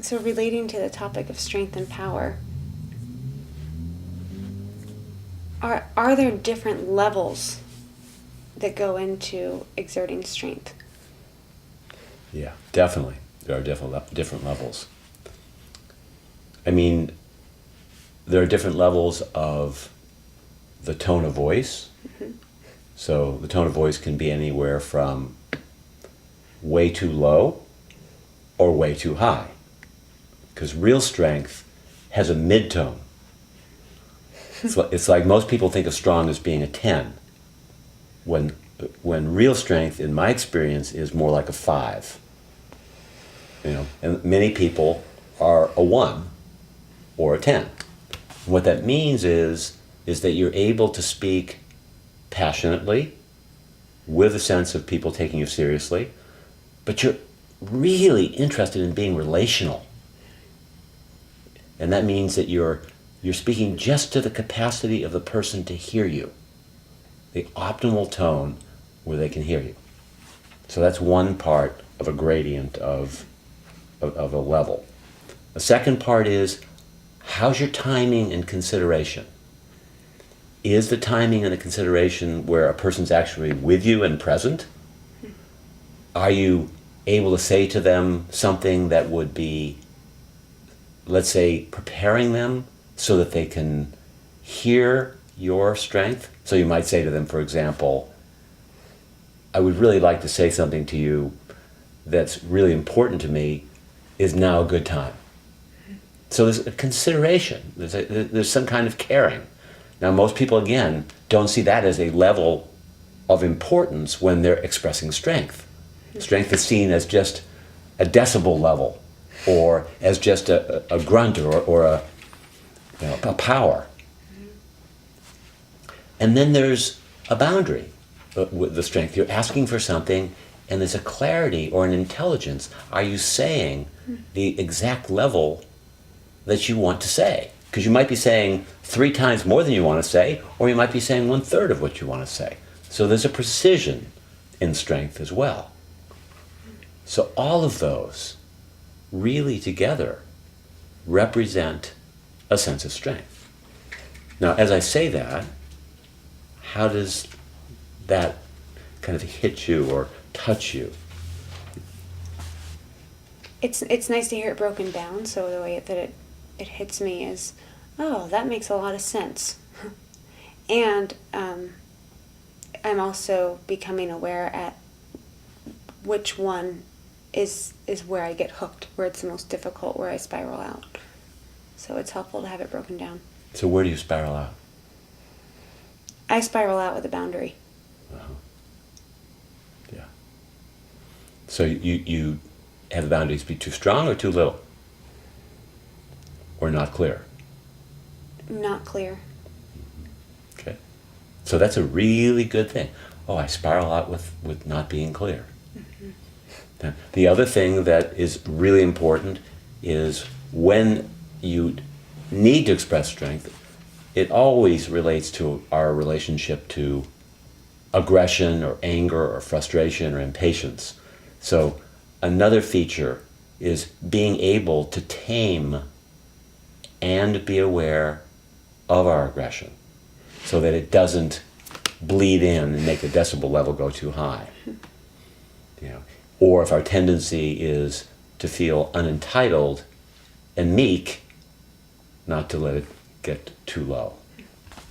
So relating to the topic of strength and power, are there different levels that go into exerting strength? Yeah, definitely. There are different levels. I mean, there are different levels of the tone of voice. Mm-hmm. So the tone of voice can be anywhere from way too low or way too high. Because real strength has a mid-tone. It's like most people think of strong as being a 10, when real strength, in my experience, is more like a 5. And many people are a 1 or a 10. And what that means is that you're able to speak passionately, with a sense of people taking you seriously, but you're really interested in being relational. And that means that you're speaking just to the capacity of the person to hear you, the optimal tone where they can hear you. So that's one part of a gradient of a level. The second part is, how's your timing and consideration? Is the timing and the consideration where a person's actually with you and present? Are you able to say to them something that would be, let's say, preparing them so that they can hear your strength? So you might say to them, for example, I would really like to say something to you that's really important to me. Is now a good time? So there's a consideration. There's some kind of caring. Now, most people, again, don't see that as a level of importance when they're expressing strength. Strength is seen as just a decibel level, or as just a grunt, or a power. And then there's a boundary with the strength. You're asking for something, and there's a clarity or an intelligence. Are you saying the exact level that you want to say? Because you might be saying 3 times more than you want to say, or you might be saying 1/3 of what you want to say. So there's a precision in strength as well. So all of those really together represent a sense of strength. Now, as I say that, how does that kind of hit you or touch you? It's nice to hear it broken down, so the way that it hits me is, oh, that makes a lot of sense. And I'm also becoming aware at which one is where I get hooked, where it's the most difficult, where I spiral out. So it's helpful to have it broken down. So where do you spiral out? I spiral out with a boundary. Uh-huh. Yeah. So you have the boundaries be too strong or too little? Or not clear? Not clear. Okay. So that's a really good thing. Oh, I spiral out with not being clear. Mm-hmm. Now, the other thing that is really important is when you need to express strength, it always relates to our relationship to aggression or anger or frustration or impatience. So another feature is being able to tame and be aware of our aggression so that it doesn't bleed in and make the decibel level go too high. Or if our tendency is to feel unentitled and meek, not to let it get too low.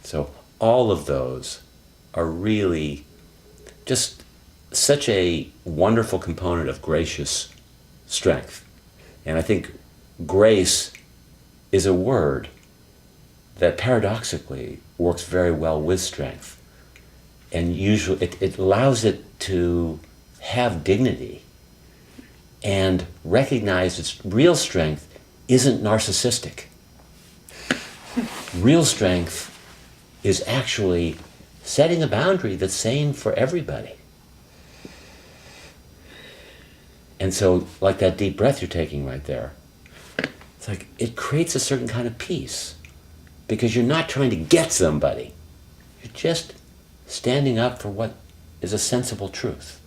So all of those are really just such a wonderful component of gracious strength. And I think grace is a word that paradoxically works very well with strength. And usually it allows it to have dignity and recognize its real strength isn't narcissistic. Real strength is actually setting a boundary that's same for everybody. And so, like that deep breath you're taking right there, it's like it creates a certain kind of peace because you're not trying to get somebody. You're just standing up for what is a sensible truth.